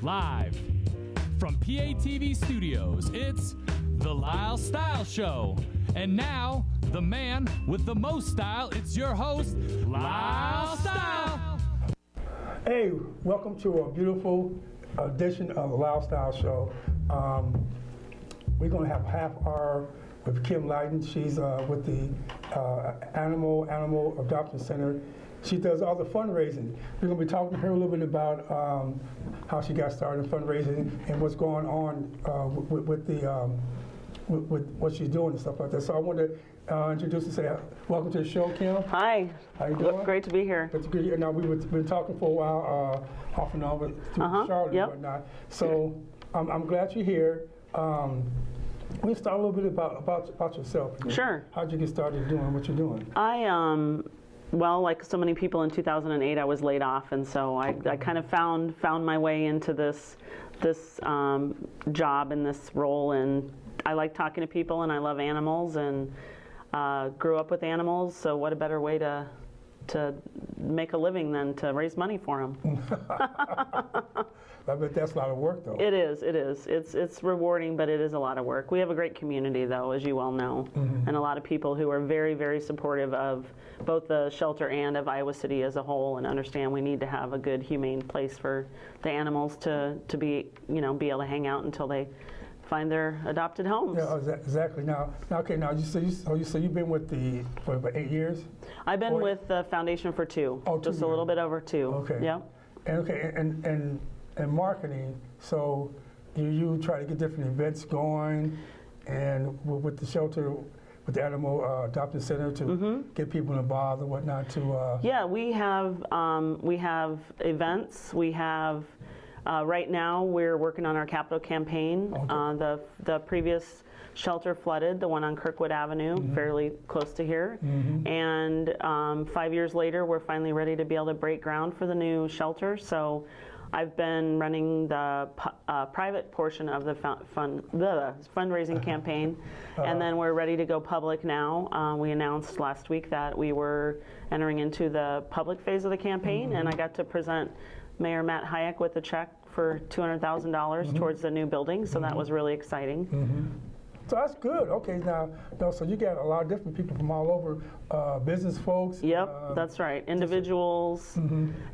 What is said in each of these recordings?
Live from PATV Studios, it's the Lyle Show. And now, the man with the most style, it's your host, Lyle. Hey, welcome to a beautiful edition of the Lyle Show. We're going to have half hour with Kim Lyden. She's with the Animal Adoption Center. She does all the fundraising. We're going to be talking to her a little bit about how she got started in fundraising and what's going on with what she's doing and stuff like that. So I want to introduce and say welcome to the show, Kim. Hi. How you doing? Great to be here. It's good. Now we've been talking for a while, off and on, through Charlotte and whatnot. So I'm glad you're here. We start a little bit about yourself. Sure. How'd you get started doing what you're doing? Well, like so many people in 2008, I was laid off, and so I kind of found my way into this job and this role, and I like talking to people, and I love animals, and grew up with animals. So what a better way to make a living than to raise money for them. I bet that's a lot of work, though. It is. It's rewarding, but it is a lot of work. We have a great community, though, as you well know, and a lot of people who are very, very supportive of both the shelter and of Iowa City as a whole, and understand we need to have a good, humane place for the animals to be, be able to hang out until they find their adopted homes. Yeah, exactly. Now, you say you've been with for about 8 years? I've been with the foundation for 2, just a little bit over 2. Okay. Yep. And marketing. So you try to get different events going, and with the shelter, with the Animal Adoption Center to get people involved and whatnot. Yeah, we have events. We have. Right now, we're working on our capital campaign. Okay. The previous shelter flooded, the one on Kirkwood Avenue, fairly close to here. And 5 years later, we're finally ready to be able to break ground for the new shelter. So I've been running the private portion of the fundraising campaign, and then we're ready to go public now. We announced last week that we were entering into the public phase of the campaign, and I got to present Mayor Matt Hayek with a check for $200,000 towards the new building, so that was really exciting. So that's good. Okay, now, so you got a lot of different people from all over, business folks. Yep, that's right. Individuals,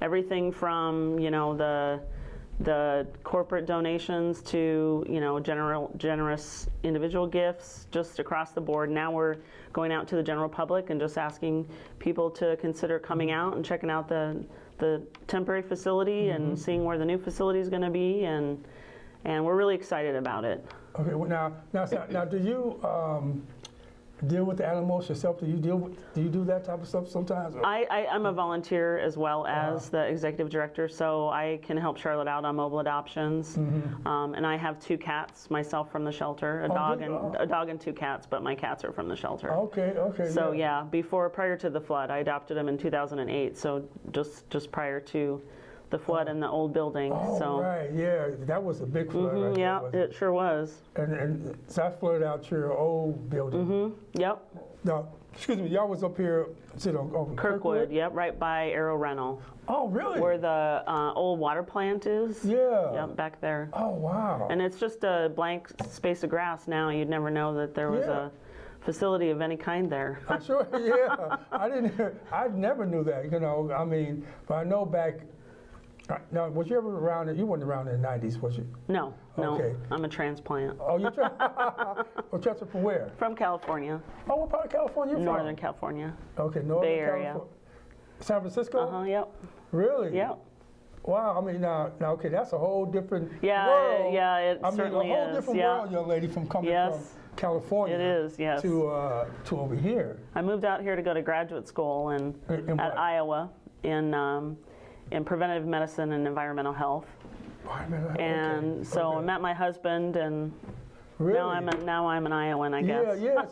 everything from the corporate donations to generous individual gifts, just across the board. Now we're going out to the general public and just asking people to consider coming out and checking out the temporary facility and seeing where the new facility is going to be, and we're really excited about it. Okay, well, now, do you deal with the animals yourself? Do you do that type of stuff sometimes? I'm a volunteer as well as the executive director, so I can help Charlotte out on mobile adoptions. And I have 2 cats myself from the shelter, a dog and 2 cats, but my cats are from the shelter. Okay. So prior to the flood, I adopted them in 2008. So just prior to the flood in the old building. Oh, right, yeah, that was a big flood. Yeah, it sure was. And so that flooded out your old building. Yep. Now, excuse me, y'all was up here, over Kirkwood, yep, right by Arrow Rental. Oh, really? Where the old water plant is. Yeah. Yep, back there. Oh, wow. And it's just a blank space of grass now. You'd never know that there was a facility of any kind there. I'm sure, yeah. I never knew that, but I know back. Now, was you ever around? You weren't around in the 90s, was you? No. Okay. I'm a transplant. Oh, you're transplant from where? From California. Oh, what part of California you from? Northern California. Okay, Northern Bay California. Area. San Francisco? Yep. Really? Yep. Wow, now, okay, that's a whole different world. Yeah, it certainly is. A whole different world, young lady, from coming from California. It is, yes. To over here. I moved out here to go to graduate school at Iowa in preventive medicine and environmental health. And so I met my husband, and really? now I'm an Iowan, I guess. Yeah.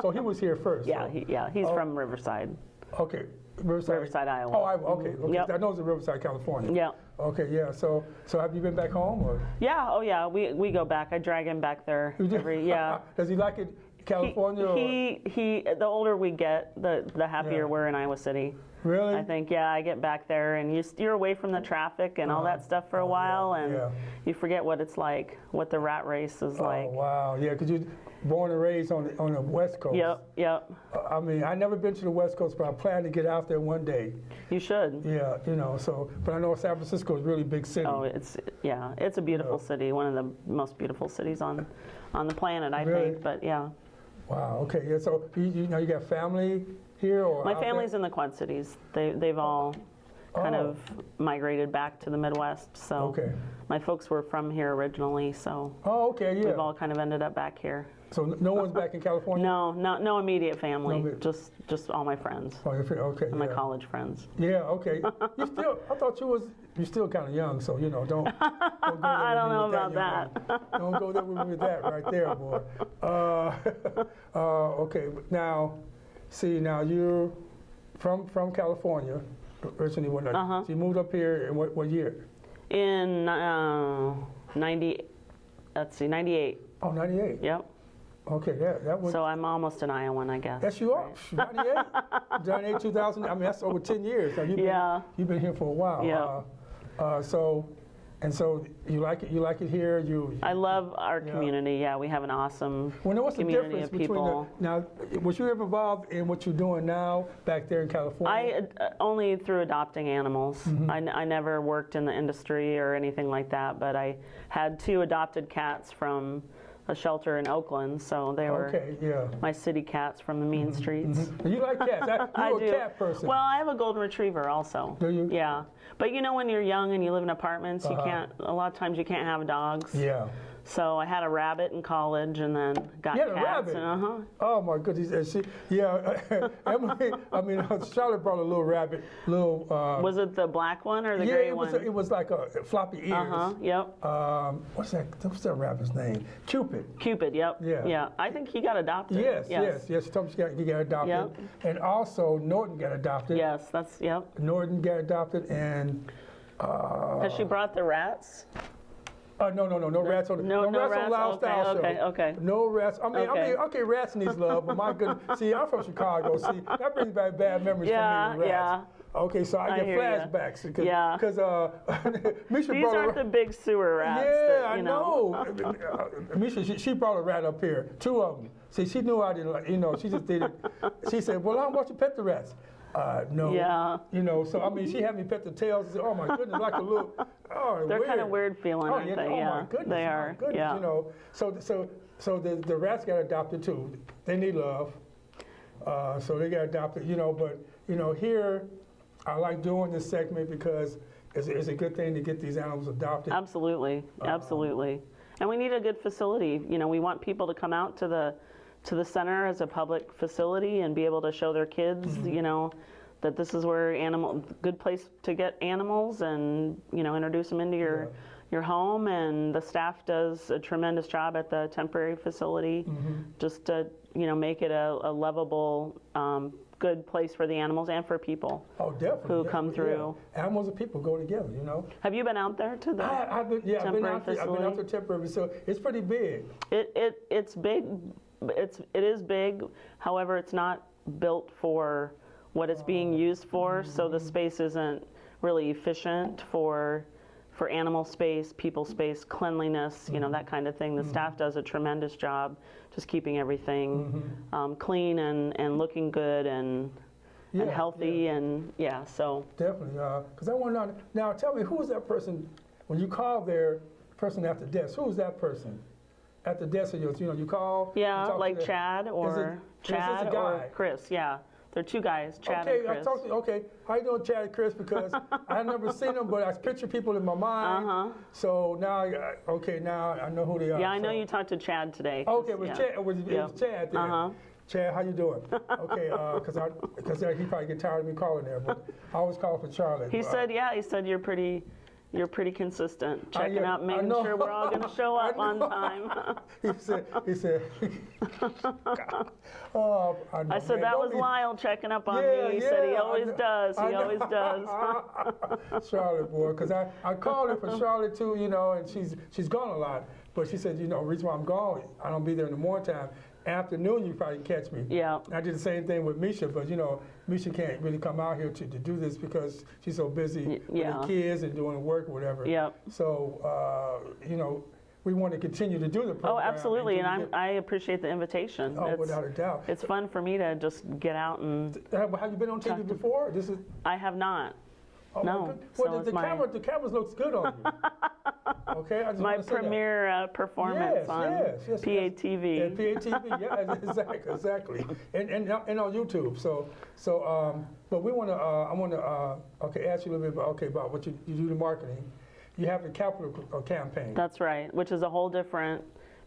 So he was here first. Yeah, he's from Riverside. Okay, Riverside, Iowa. Oh, okay. Yep. I know it's in Riverside, California. Yeah. Okay, yeah. So have you been back home, or? Yeah. Oh, yeah. We go back. I drag him back there. You do? Does he like it? California? The older we get, the happier we're in Iowa City. Really? I think, I get back there and you're away from the traffic and all that stuff for a while, and you forget what it's like, what the rat race is like. Oh, wow. Yeah, because you're born and raised on the West Coast. Yep. I mean, I've never been to the West Coast, but I plan to get out there one day. You should. Yeah, but I know San Francisco is a really big city. Oh, it's a beautiful city, one of the most beautiful cities on the planet, I Really? think, but yeah. Wow, okay. Yeah, so you got family here? Or My family's in the Quad Cities. They've all kind of migrated back to the Midwest. So my folks were from here originally, so we've all kind of ended up back here. So no one's back in California? No immediate family. Just all my friends. Oh, okay. And my college friends. Yeah, okay. I thought you're still kind of young, so don't go there. I don't know about that. Don't go there with that right there, boy. Okay, now you're from California originally. So you moved up here in what year? In 98. Oh, 98. Yep. Okay, that was. So I'm almost an Iowan, I guess. Yes, you are. 98. 98, 2000. I mean, that's over 10 years. So you've been here for a while. Yeah. So you like it. You like it here. I love our community. Yeah, we have an awesome community of people. Now, was you ever involved in what you're doing now back there in California? Only through adopting animals. I never worked in the industry or anything like that, but I had 2 adopted cats from a shelter in Oakland, so they were my city cats from the mean streets. You like cats? You're a cat person. Well, I have a golden retriever also. Do you? Yeah, but when you're young and you live in apartments, you can't. A lot of times you can't have dogs. Yeah. So I had a rabbit in college, and then got cats. A rabbit. And, Oh my goodness! Emily. I mean, Charlotte brought a little rabbit. Was it the black one or the gray one? It was like a floppy ears. Yep. What's that rabbit's name? Cupid. Cupid. Yep. Yeah. I think he got adopted. Yes. She told me he got adopted. Yep. And also Norton got adopted. Yes, Norton got adopted, and. Has she brought the rats? No rats on no rats rats on Lylestyle show. Okay. No rats. I mean, rats needs love, but my goodness. See, I'm from Chicago. See, that brings back bad memories for me. Rats. Okay, so I get flashbacks because Misha These aren't the big sewer rats. Yeah, I know. Misha, she brought a rat up here, 2 of them. See, she knew I didn't. She just did it. She said, "Well, I want you to pet the rats." No. Yeah. So I mean, she had me pet the tails. And said, "Oh my goodness, like a little." Oh, they're kind of weird feeling, aren't they? Oh my goodness. They are. My goodness, So the rats got adopted too. They need love. So they got adopted. But here, I like doing this segment because it's a good thing to get these animals adopted. Absolutely. And we need a good facility. We want people to come out to the center as a public facility and be able to show their kids, that this is where good place to get animals and, introduce them into your home. And the staff does a tremendous job at the temporary facility just to, make it a lovable, good place for the animals and for people. Oh, definitely. Who come through. Yeah. Animals and people go together, Have you been out there to the temporary facility? I've been out to temporary facility. It's pretty big. It's big. It is big. However, it's not built for what it's being used for, so the space isn't really efficient for animal space, people space, cleanliness, that kind of thing. The staff does a tremendous job just keeping everything clean and looking good and healthy so. Definitely, because I want to know, now tell me, who's that person, when you call their person at the desk, who's that person? At the desk, you call. Yeah, like Chad or Chris. Yeah, they're 2 guys, Chad and Chris. Okay, how you doing, Chad and Chris? Because I've never seen them, but I picture people in my mind. So now, now I know who they are. Yeah, I know you talked to Chad today. Okay, it was Chad there. Chad, how you doing? Okay, because he probably get tired of me calling there, but I always call for Charlotte. He said you're pretty consistent, checking out, making sure we're all going to show up on time. he said, oh, I know, I said, that was Lyle checking up on me. He said he always does. He always does. Charlotte, boy, because I called her for Charlotte too, and she's gone a lot. But she said, the reason why I'm gone, I don't be there in the morning time. afternoon, you probably catch me. Yeah. I did the same thing with Misha, but Misha can't really come out here to do this because she's so busy with the kids and doing work or whatever. Yep. So, we want to continue to do the program. Oh, absolutely, and I appreciate the invitation. Oh, without a doubt. It's fun for me to just get out and. Have you been on TV before? I have not. Oh, no. Well, the cameras looks good on you. Okay, I just my want to say premiere performance on PATV. Yeah, PATV. Yeah, exactly. And on YouTube. But we want to. I want to ask you a little bit about what you do the marketing. You have the capital campaign. That's right, which is a whole different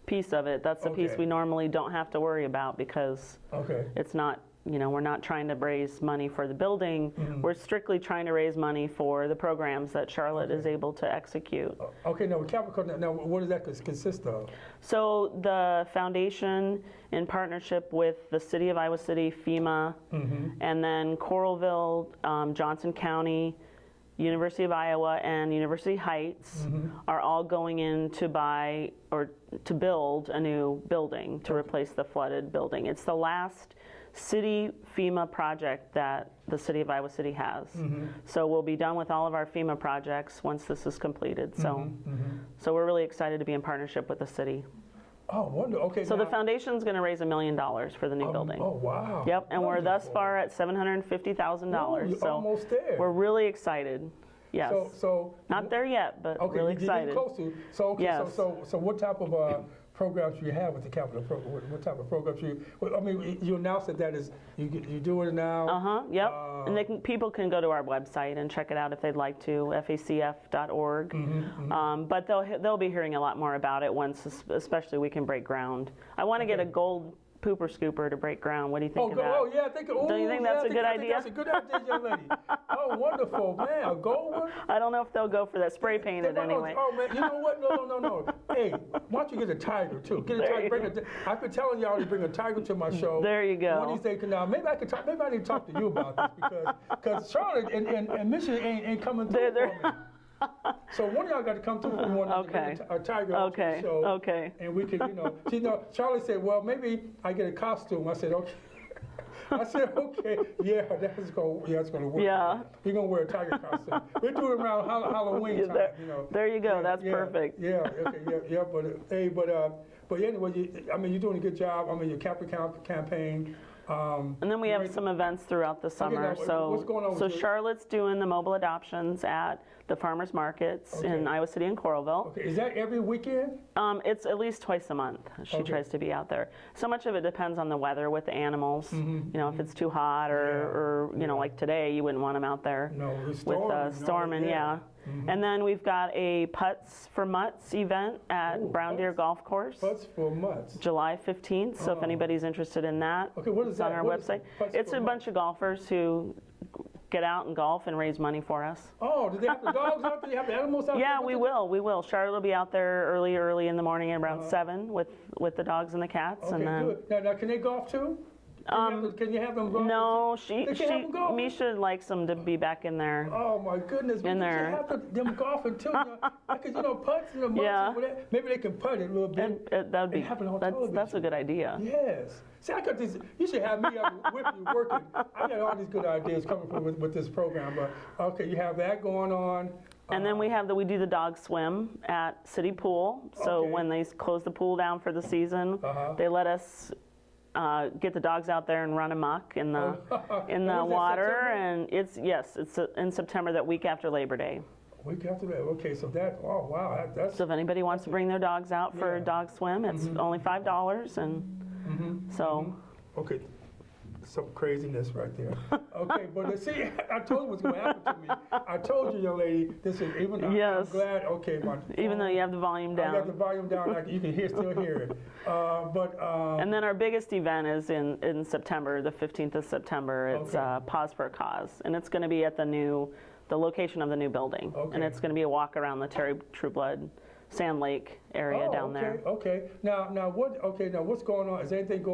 piece of it. That's the piece we normally don't have to worry about because it's not, we're not trying to raise money for the building. Mm-hmm. We're strictly trying to raise money for the programs that Charlotte is able to execute. Okay, now capital, now what does that consist of? So the foundation, in partnership with the City of Iowa City, FEMA, and then Coralville, Johnson County, University of Iowa and University Heights are all going in to buy or to build a new building to replace the flooded building. It's the last city FEMA project that the City of Iowa City has. So we'll be done with all of our FEMA projects once this is completed. So we're really excited to be in partnership with the city. Oh, wonderful. Okay. So the foundation's going to raise $1 million for the new building. Oh, wow. Yep, and we're thus far at $750,000. So almost there. We're really excited. Yes. So not there yet, but really excited. You're getting close to. So what type of programs do you have with the capital program? What type of programs you announced that is you do it now. Yep. And people can go to our website and check it out if they'd like to, facf.org. But they'll be hearing a lot more about it once, especially we can break ground. I want to get a gold pooper scooper to break ground. What do you think of that? Oh, yeah, don't you think that's a good idea? That's a good idea, young lady. Oh, wonderful, man. A gold one? I don't know if they'll go for that spray painted anyway. Oh, man, you know what? No. Hey, why don't you get a tiger, too? Get a tiger. I've been telling y'all to bring a tiger to my show. There you go. One of these days, now, maybe I need to talk to you about this because Charlotte and Michigan ain't coming through for me. So one of y'all got to come through for one a tiger on the show. Okay. And we can, Charlie said, well, maybe I get a costume. I said, okay. Yeah, that's going to work. Yeah. You're going to wear a tiger costume. We do it around Halloween time, There you go. That's perfect. Yeah, okay, but anyway, you're doing a good job. Your capital campaign. And then we have some events throughout the summer. What's going on so Charlotte's doing the mobile adoptions at the farmers markets in Iowa City and Coralville. Okay, is that every weekend? It's at least twice a month. She tries to be out there. So much of it depends on the weather with the animals. If it's too hot or like today, you wouldn't want them out there with the storming. And then we've got a Putts for Mutts event at Brown Deer Golf Course. Putts for Mutts. July 15th. So if anybody's interested in that, it's on our website. It's a bunch of golfers who get out and golf and raise money for us. Oh, do they have the dogs out there? Do you have the animals out there? Yeah, we will. Charlotte will be out there early in the morning at around 7 with the dogs and the cats. Okay, and then, good. Now, can they golf too? Can you have them golf? No, Misha likes them to be back in there. Oh my goodness! In there. You should have them golfing too. Because putts and the mutts, maybe they can putt it a little bit. That'd be. That's a good idea. Yes. See, I got this. You should have me up with you working. I got all these good ideas coming from with this program. But okay, you have that going on. And then we do the dog swim at City Pool. So when they close the pool down for the season, they let us get the dogs out there and run amok in the water. And it's in September, that week after Labor Day. Week after that. Okay, so that's. So if anybody wants to bring their dogs out for a dog swim, it's only $5 and. So. Okay. Some craziness right there. Okay, but see, I told you what's going to happen to me. I told you, young lady, this is even. I'm glad. Okay, even though you have the volume down. I got the volume down, like you can still hear it. And then our biggest event is in September, the 15th of September. It's Pause for a Cause, and it's going to be at the location of the new building, and it's going to be a walk around the Terry Trueblood Sand Lake area down there. Okay. Now what's going on? Is anything going